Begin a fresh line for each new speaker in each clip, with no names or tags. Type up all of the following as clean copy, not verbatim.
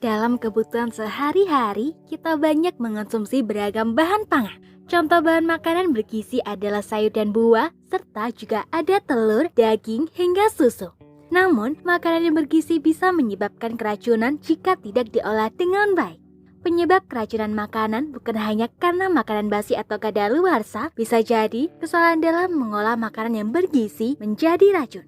Dalam kebutuhan sehari-hari, kita banyak mengonsumsi beragam bahan pangan. Contoh bahan makanan bergizi adalah sayur dan buah, serta juga ada telur, daging, hingga susu. Namun, makanan yang bergizi bisa menyebabkan keracunan jika tidak diolah dengan baik. Penyebab keracunan makanan bukan hanya karena makanan basi atau kadaluarsa, bisa jadi kesalahan dalam mengolah makanan yang bergizi menjadi racun.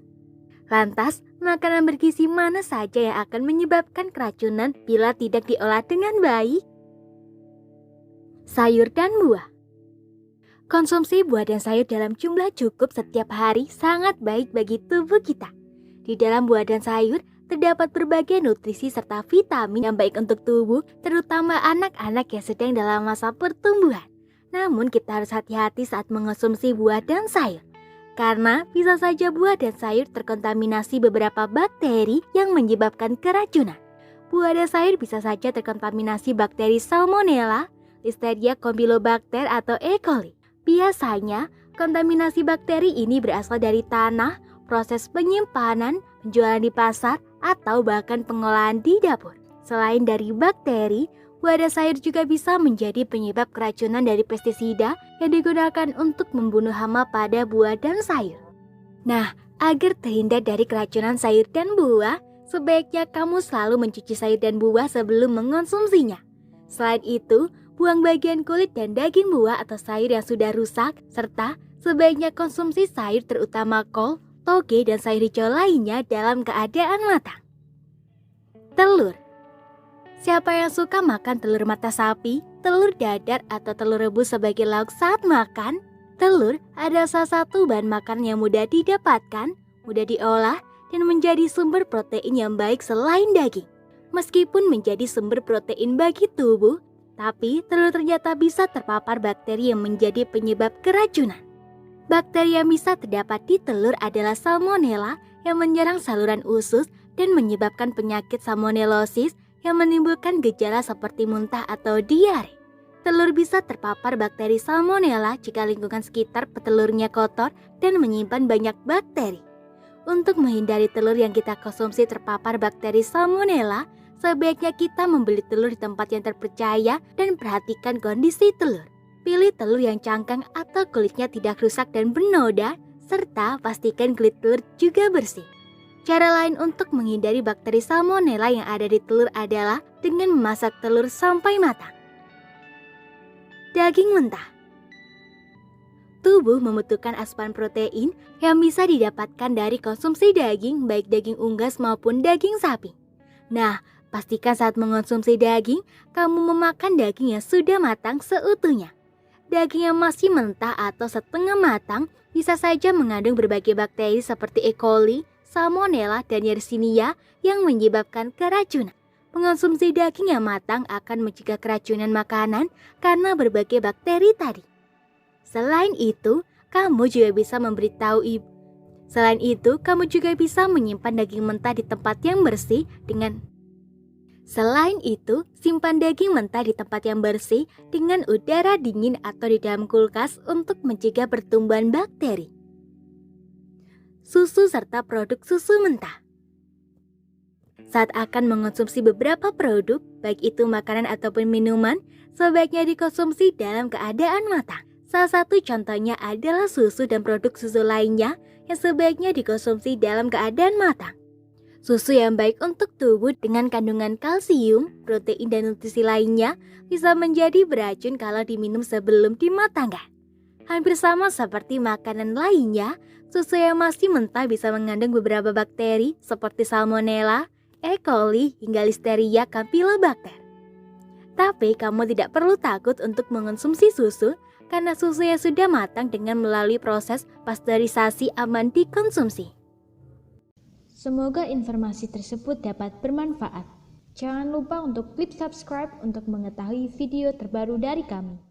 Lantas, makanan bergizi mana saja yang akan menyebabkan keracunan bila tidak diolah dengan baik? Sayur dan buah. Konsumsi buah dan sayur dalam jumlah cukup setiap hari sangat baik bagi tubuh kita. Di dalam buah dan sayur, terdapat berbagai nutrisi serta vitamin yang baik untuk tubuh, terutama anak-anak yang sedang dalam masa pertumbuhan. Namun kita harus hati-hati saat mengonsumsi buah dan sayur. Karena bisa saja buah dan sayur terkontaminasi beberapa bakteri yang menyebabkan keracunan. Buah dan sayur bisa saja terkontaminasi bakteri Salmonella, Listeria Campylobacter atau E. coli. Biasanya, kontaminasi bakteri ini berasal dari tanah, proses penyimpanan, penjualan di pasar, atau bahkan pengolahan di dapur. Selain dari bakteri, buah dan sayur juga bisa menjadi penyebab keracunan dari pestisida yang digunakan untuk membunuh hama pada buah dan sayur. Nah, agar terhindar dari keracunan sayur dan buah, sebaiknya kamu selalu mencuci sayur dan buah sebelum mengonsumsinya. Selain itu, buang bagian kulit dan daging buah atau sayur yang sudah rusak, serta sebaiknya konsumsi sayur terutama kol, toge, dan sayur hijau lainnya dalam keadaan matang. Telur. Siapa yang suka makan telur mata sapi, telur dadar, atau telur rebus sebagai lauk saat makan? Telur adalah salah satu bahan makanan yang mudah didapatkan, mudah diolah, dan menjadi sumber protein yang baik selain daging. Meskipun menjadi sumber protein bagi tubuh, tapi telur ternyata bisa terpapar bakteri yang menjadi penyebab keracunan. Bakteri yang bisa terdapat di telur adalah Salmonella yang menyerang saluran usus dan menyebabkan penyakit salmonellosis yang menimbulkan gejala seperti muntah atau diare. Telur bisa terpapar bakteri Salmonella jika lingkungan sekitar petelurnya kotor dan menyimpan banyak bakteri. Untuk menghindari telur yang kita konsumsi terpapar bakteri Salmonella, sebaiknya kita membeli telur di tempat yang terpercaya dan perhatikan kondisi telur. Pilih telur yang cangkang atau kulitnya tidak rusak dan bernoda, serta pastikan kulit telur juga bersih. Cara lain untuk menghindari bakteri Salmonella yang ada di telur adalah dengan memasak telur sampai matang. Daging mentah. Tubuh membutuhkan asupan protein yang bisa didapatkan dari konsumsi daging, baik daging unggas maupun daging sapi. Nah, pastikan saat mengonsumsi daging, kamu memakan daging yang sudah matang seutuhnya. Daging yang masih mentah atau setengah matang bisa saja mengandung berbagai bakteri seperti E. coli, Salmonella, dan Yersinia yang menyebabkan keracunan. Mengonsumsi daging yang matang akan mencegah keracunan makanan karena berbagai bakteri tadi. Selain itu, kamu juga bisa menyimpan daging mentah di tempat yang bersih dengan udara dingin atau di dalam kulkas untuk mencegah pertumbuhan bakteri. Susu serta produk susu mentah. Saat akan mengonsumsi beberapa produk, baik itu makanan ataupun minuman, sebaiknya dikonsumsi dalam keadaan matang. Salah satu contohnya adalah susu dan produk susu lainnya yang sebaiknya dikonsumsi dalam keadaan matang. Susu yang baik untuk tubuh dengan kandungan kalsium, protein, dan nutrisi lainnya bisa menjadi beracun kalau diminum sebelum dimatangkan. Hampir sama seperti makanan lainnya, susu yang masih mentah bisa mengandung beberapa bakteri seperti Salmonella, E. coli, hingga Listeria Campylobacter. Tapi kamu tidak perlu takut untuk mengonsumsi susu karena susu yang sudah matang dengan melalui proses pasteurisasi aman dikonsumsi.
Semoga informasi tersebut dapat bermanfaat. Jangan lupa untuk klik subscribe untuk mengetahui video terbaru dari kami.